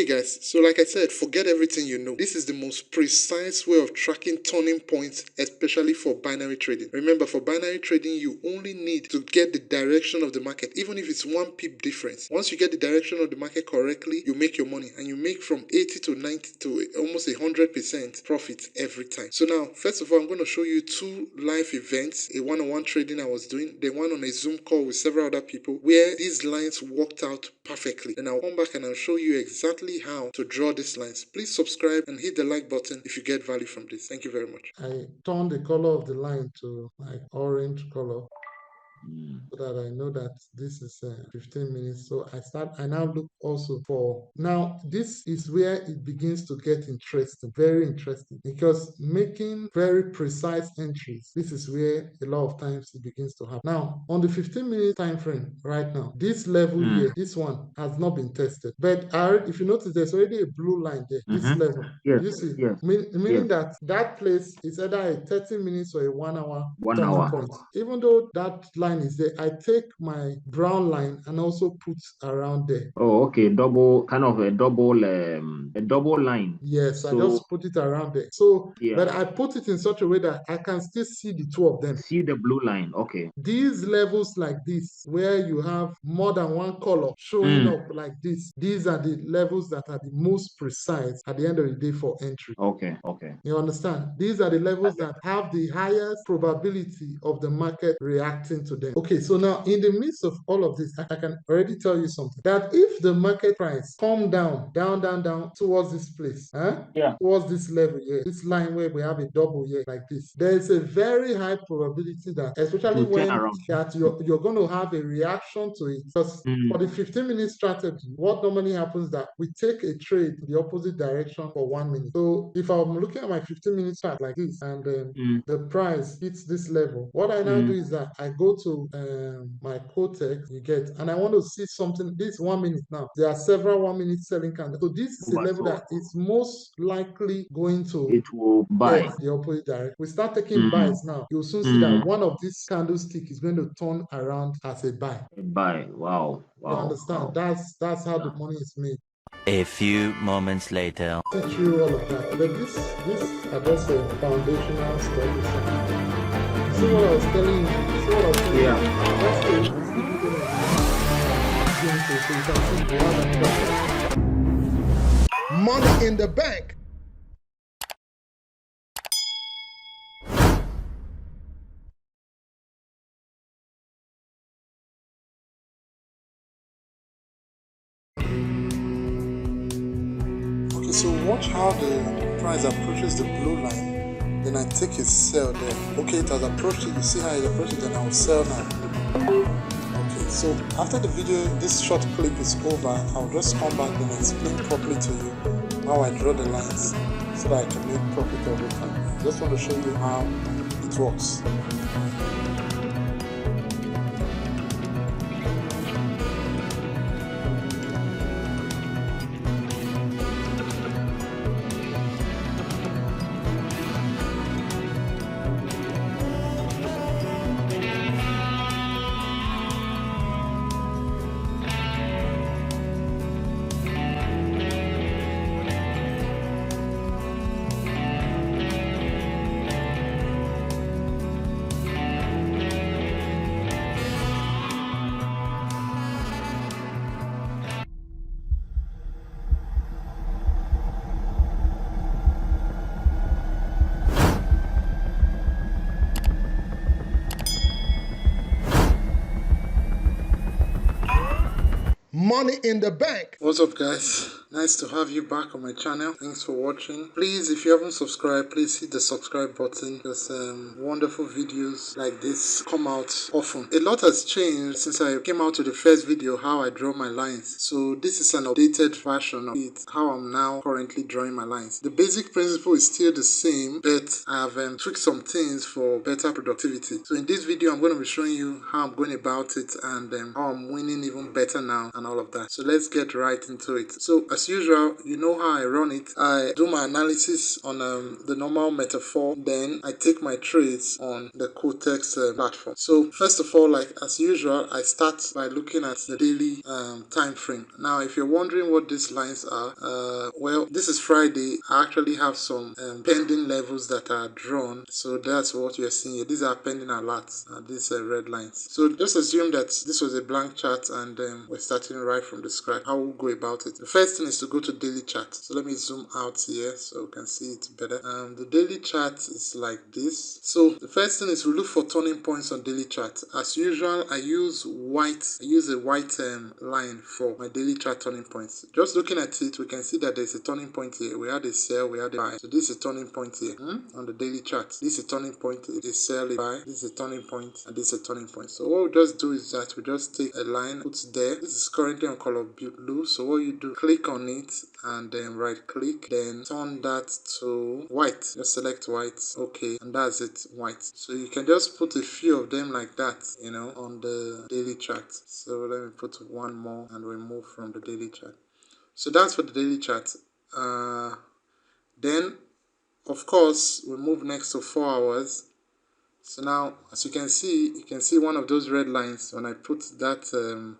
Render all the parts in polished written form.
Okay guys, so like I said, forget everything you know. This is the most precise way of tracking turning points, especially for binary trading. Remember, for binary trading, you only need to get the direction of the market, even if it's 1 pip difference. Once you get the direction of the market correctly, you make your money, and you make from 80 to 90 to almost 100% profit every time. So now, first of all, I'm going to show you 2 live events, a one-on-one trading I was doing, then one on a Zoom call with several other people, where these lines worked out perfectly. Then I'll come back and I'll show you exactly how to draw these lines. Please subscribe and hit the like button if you get value from this. Thank you very much. I turned the color of the line to like orange color, so that I know that this is 15 minutes. So I now look also for, now this is where it begins to get interesting, very interesting, because making very precise entries, this is where a lot of times it begins to happen. Now, on the 15-minute time frame right now, this level here, this one has not been tested. But if you notice, there's already a blue line there, this level. Yes. You see, Yes. meaning that place is either a 30 minutes or a 1 hour 1 turning hour. point. Even though that line is there, I take my brown line and also put around there. Oh, okay. Double, kind of a double line. Yes, I So just put it around there. So, yeah, but I put it in such a way that I can still see the two of them. see the blue line. Okay. These levels like this, where you have more than one color showing up like this, these are the levels that are the most precise at the end of the day for entry. Okay. Okay. You understand? These are the levels that have the highest probability of the market reacting to them. Okay, so now in the midst of all of this, I can already tell you something. That if the market price come down towards this place, towards this level here, this line where we have a double here like this, there is a very high probability that, especially To turn when around. that you're going to have a reaction to it. Because for the 15-minute strategy, what normally happens is that we take a trade in the opposite direction for 1 minute. So if I'm looking at my 15-minute chart like this, and the price hits this level, what I now do is that I go to my Kotex, you get, and I want to see something. This 1 minute now, there are several 1 minute selling candles. So this is a level that is most likely going to It will buy. get the opposite direction. We start taking buys now. You'll soon see that one of these candlestick is going to turn around as a buy. Buy. Wow. You understand? Wow. That's how the money is made. A few moments later. Teach you all of that. But this are just a foundational studies. See what I was telling you? See what I was telling you? That's the video so you can see we have another money in the bank. Okay, so watch how the price approaches the blue line. Then I take a sell there. Okay, it has approached it. You see how it approached it, then I will sell now. Okay, so after the video, this short clip is over. I'll just come back and explain properly to you how I draw the lines so that I can make profit every time. Just want to show you how it works. Money in the bank. What's up, guys? Nice to have you back on my channel. Thanks for watching. Please, if you haven't subscribed, please hit the subscribe button, because wonderful videos like this come out often. A lot has changed since I came out with the first video, how I draw my lines. So this is an updated version of it, how I'm now currently drawing my lines. The basic principle is still the same, but I have tweaked some things for better productivity. So in this video, I'm going to be showing you how I'm going about it, and how I'm winning even better now and all of that. So let's get right into it. So as usual, you know how I run it. I do my analysis on the normal metaphor, then I take my trades on the Quotex platform. So first of all, like as usual, I start by looking at the daily time frame. Now if you're wondering what these lines are, well, this is Friday. I actually have some pending levels that are drawn, so that's what you're seeing here. These are pending alerts, these red lines. So just assume that this was a blank chart and we're starting right from the scratch. How we'll go about it. The first thing is to go to daily chart. So let me zoom out here so we can see it better. The daily chart is like this. So the first thing is we look for turning points on daily chart. As usual, I use a white line for my daily chart turning points. Just looking at it, we can see that there's a turning point here. We had a sell, we had a buy. So this is a turning point here on the daily chart. This is a turning point, a sell, a buy. This is a turning point, and this is a turning point. So what we just do is that we just take a line, put there. This is currently on color blue. So what you do, click on it and then right click, then turn that to white. Just select white, okay, and that's it, white. So you can just put a few of them like that, you know, on the daily chart. So let me put one more and remove from the daily chart. So that's for the daily chart. Then of course we move next to 4 hours. So now as you can see one of those red lines. When I put that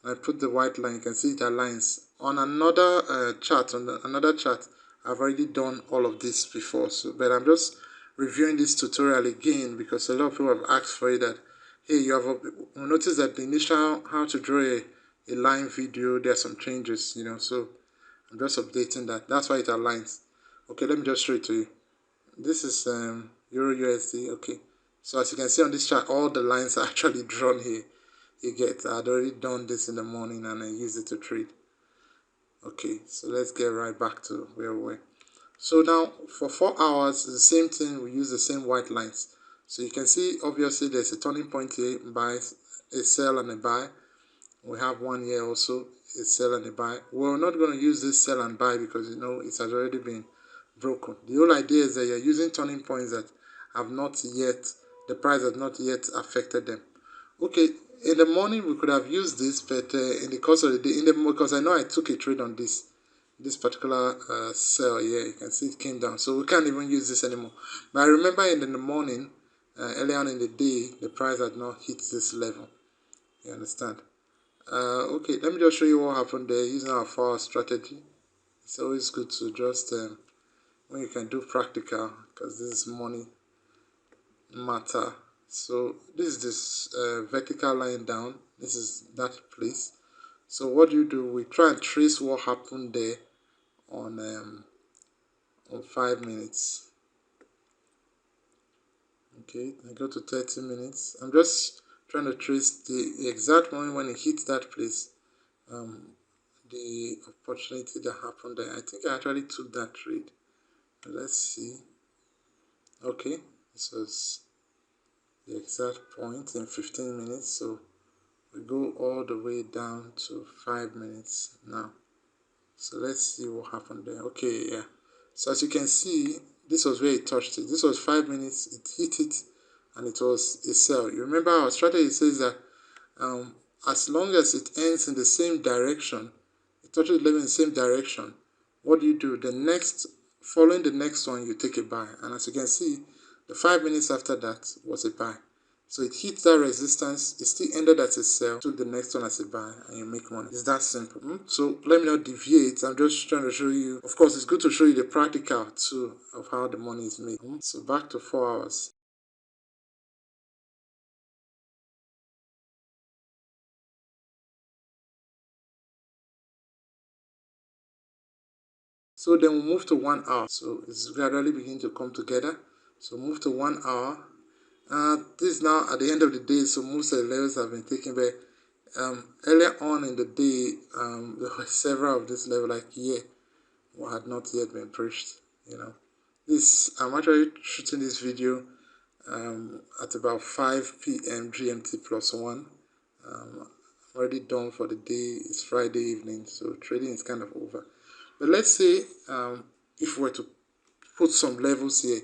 I put the white line, you can see it aligns on another chart. Another chart, I've already done all of this before, so but I'm just reviewing this tutorial again because a lot of people have asked for it. That hey, you have noticed that the initial how to draw a line video, there are some changes, you know, so I'm just updating that. That's why it aligns. Okay, let me just show it to you. This is Euro USD. Okay, so as you can see on this chart, all the lines are actually drawn here. You get, I'd already done this in the morning and I used it to trade. Okay, so let's get right back to where we were. So now for 4 hours, the same thing, we use the same white lines. So you can see obviously there's a turning point here, buy, a sell and a buy. We have one here also, a sell and a buy. We're not going to use this sell and buy because you know it has already been broken. The whole idea is that you're using turning points that have not yet, the price has not yet affected them. Okay, in the morning we could have used this, but in the course of the day, because I know I took a trade on this particular sell here, you can see it came down, so we can't even use this anymore. But I remember in the morning, early on in the day, the price had not hit this level. You understand? Okay, let me just show you what happened there using our 4 hour strategy. It's always good to just when you can do practical, because this is money matter. So this is this vertical line down. This is that place. So what do? We try and trace what happened there on 5 minutes. Okay, I go to 30 minutes. I'm just trying to trace the exact moment when it hits that place. The opportunity that happened there. I think I actually took that trade. Let's see. Okay, this was the exact point in 15 minutes. So we go all the way down to 5 minutes now. So let's see what happened there. Okay, yeah. So as you can see, this was where it touched it. This was 5 minutes. It hit it, and it was a sell. You remember our strategy says that as long as it ends in the same direction, it touches the level in the same direction. What do? Following the next one, you take a buy. And as you can see, the 5 minutes after that was a buy. So it hits that resistance, it still ended as a sell, took the next one as a buy, and you make money. It's that simple. So let me not deviate. I'm just trying to show you. Of course, it's good to show you the practical too of how the money is made. So back to 4 hours. So then we move to 1 hour. So it's gradually beginning to come together. So move to 1 hour. This is now at the end of the day, so most of the levels have been taken. But earlier on in the day, there were several of this level, like here, what had not yet been breached. You know, I'm actually shooting this video at about 5 p.m. GMT plus 1. I'm already done for the day. It's Friday evening, so trading is kind of over. But let's say if we were to put some levels here,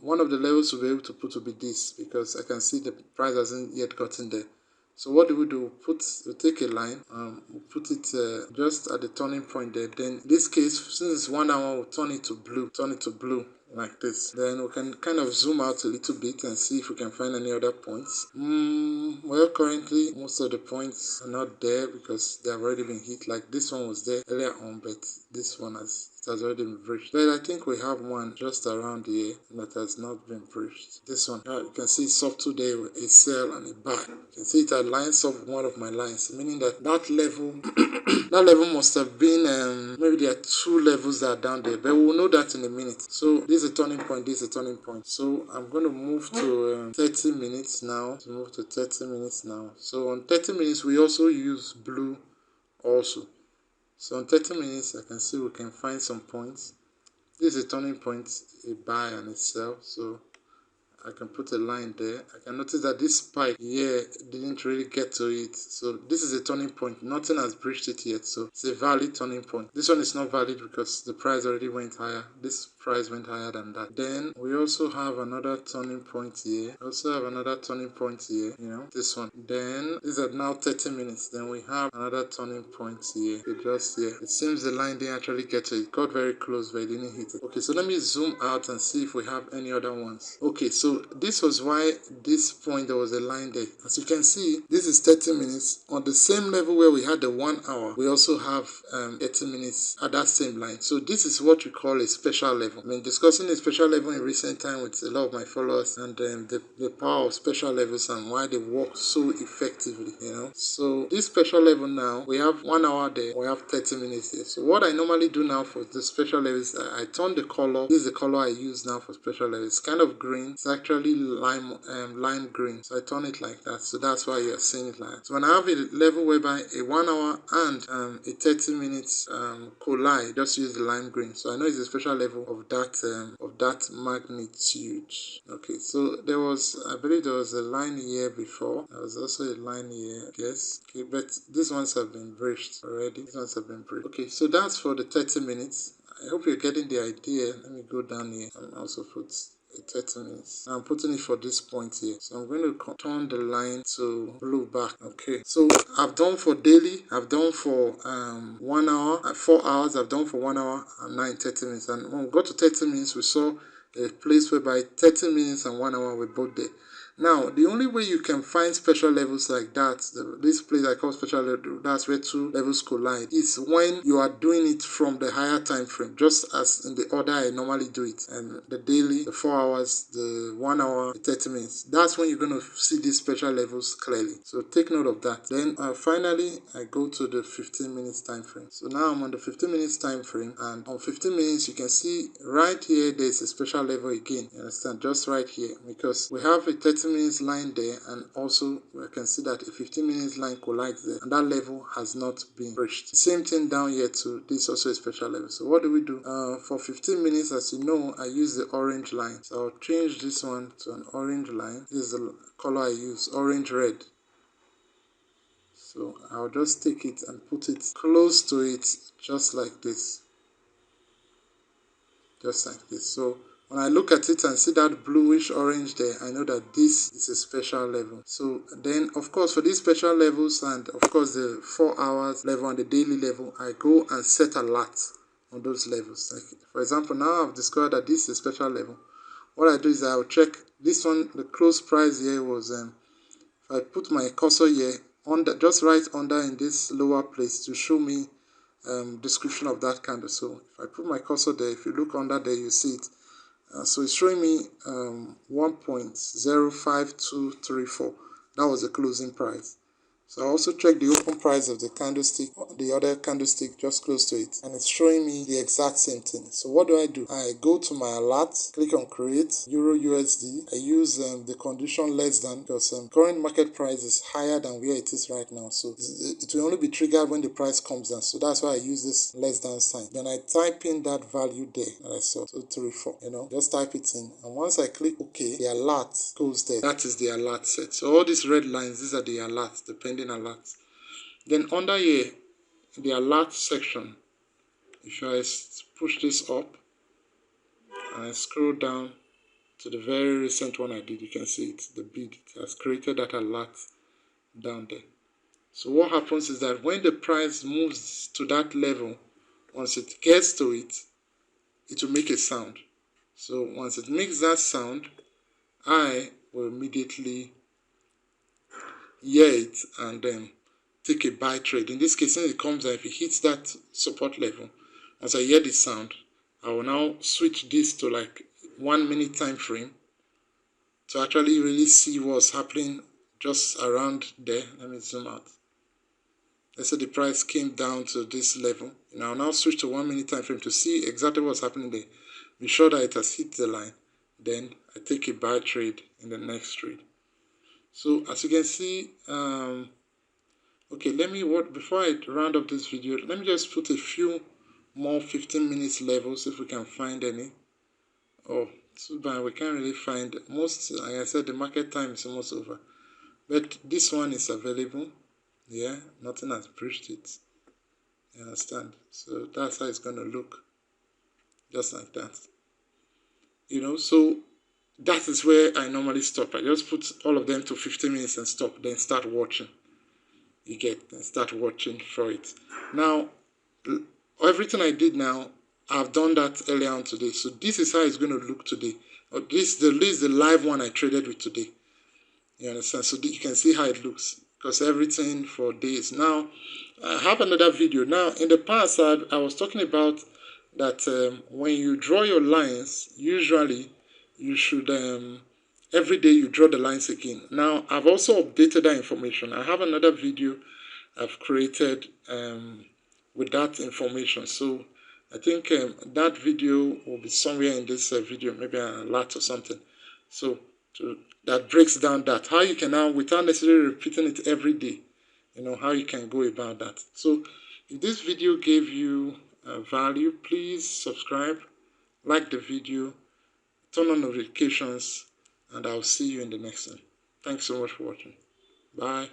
one of the levels we'll be able to put will be this, because I can see the price hasn't yet gotten there. So what do? We take a line, we'll put it just at the turning point there. Then in this case, since it's 1 hour, we'll turn it to blue like this. Then we can kind of zoom out a little bit and see if we can find any other points. Well, currently most of the points are not there because they have already been hit. Like this one was there earlier on, but this one has already been breached. But I think we have one just around here that has not been breached. This one, you can see subtle there with a sell and a buy. You can see it aligns up with one of my lines, meaning that level that level must have been maybe there are 2 levels that are down there, but we'll know that in a minute. So this is a turning point, this is a turning point. So I'm going to move to 30 minutes now. So on 30 minutes we also use blue also. So in 30 minutes, I can see we can find some points. This is a turning point, a buy and a sell. So I can put a line there. I can notice that this spike here didn't really get to it. So this is a turning point. Nothing has breached it yet. So it's a valid turning point. This one is not valid because the price already went higher. This price went higher than that. Then we also have another turning point here. You know, this one. Then these are now 30 minutes. Then we have another turning point here. Just here. It seems the line didn't actually get to it. It got very close, but it didn't hit it. Okay, so let me zoom out and see if we have any other ones. Okay, so this was why this point there was a line there. As you can see, this is 30 minutes. On the same level where we had the 1 hour, we also have 30 minutes at that same line. So this is what we call a special level. I mean, discussing a special level in recent time with a lot of my followers and the power of special levels and why they work so effectively, you know. So this special level now, we have 1 hour there, we have 30 minutes here. So what I normally do now for the special levels, I turn the color. This is the color I use now for special levels. It's kind of green. It's actually lime green. So I turn it like that. So that's why you're seeing it like that. So when I have a level whereby a 1 hour and a 30 minutes collide, just use the lime green. So I know it's a special level of that magnitude. Okay, so I believe there was a line here before. There was also a line here, I guess. Okay, but these ones have been breached already. Okay, so that's for the 30 minutes. I hope you're getting the idea. Let me go down here and also put 30 minutes. I'm putting it for this point here. So I'm going to turn the line to blue back. Okay. So I've done for daily. I've done for 1 hour, 4 hours. I've done for 1 hour and 30 minutes. And when we got to 30 minutes, we saw a place whereby 30 minutes and 1 hour were both there. Now, the only way you can find special levels like that, this place I call special level, that's where 2 levels collide, is when you are doing it from the higher time frame, just as in the order I normally do it. And the daily, the 4 hours, the 1 hour, the 30 minutes. That's when you're going to see these special levels clearly. So take note of that. Then finally, I go to the 15 minutes time frame. So now I'm on the 15 minutes time frame, and on 15 minutes, you can see right here, there's a special level again. You understand? Just right here, because we have a 30 minutes line there, and also we can see that a 15 minutes line collides there, and that level has not been breached. Same thing down here too. This is also a special level. So what do we do? For 15 minutes, as you know, I use the orange line. So I'll change this one to an orange line. This is the color I use, orange red. So I'll just take it and put it close to it, just like this. So when I look at it and see that bluish orange there, I know that this is a special level. So then, of course, for these special levels and of course the 4 hours level and the daily level, I go and set alerts on those levels. Like, for example, now I've discovered that this is a special level. What I do is I'll check this one. The close price here was if I put my cursor here under, just right under in this lower place to show me description of that candle. So if I put my cursor there, if you look under there, you see it. So it's showing me 1.05234. That was the closing price. So I also check the open price of the candlestick, the other candlestick just close to it, and it's showing me the exact same thing. So what do? I go to my alert, click on create, Euro USD. I use the condition less than, because current market price is higher than where it is right now. So it will only be triggered when the price comes down. So that's why I use this less than sign. Then I type in that value there that I saw, 234, just type it in. And once I click OK, the alert goes there. That is the alert set. So all these red lines, these are the alerts, the pending alerts. Then under here, the alert section, if I push this up and I scroll down to the very recent one I did, you can see it, the bid. It has created that alert down there. So what happens is that when the price moves to that level, once it gets to it, it will make a sound. So once it makes that sound, I will immediately hear it and then take a buy trade. In this case, since it comes down, if it hits that support level, as I hear the sound, I will now switch this to like 1 minute time frame to actually really see what's happening just around there. Let me zoom out. Let's say the price came down to this level. I'll now switch to 1 minute time frame to see exactly what's happening there. Be sure that it has hit the line. Then I take a buy trade in the next trade. So as you can see, okay, before I round up this video, let me just put a few more 15 minutes levels if we can find any. Oh, too bad we can't really find most. Like I said, the market time is almost over, but this one is available. Yeah, nothing has breached it. You understand? So that's how it's gonna look, just like that. So that is where I normally stop. I just put all of them to 15 minutes and stop, then start watching. And start watching for it. Now, everything I did now, I've done that earlier on today. So this is how it's going to look today. This is the live one I traded with today. You understand? So you can see how it looks, because everything for days. Now, I have another video. Now, in the past, I was talking about that when you draw your lines, usually you should every day you draw the lines again. Now, I've also updated that information. I have another video I've created with that information. So I think that video will be somewhere in this video, maybe a lot or something. So that breaks down that how you can now, without necessarily repeating it every day, how you can go about that. So if this video gave you value, please subscribe, like the video, turn on notifications, and I'll see you in the next one. Thanks so much for watching. Bye.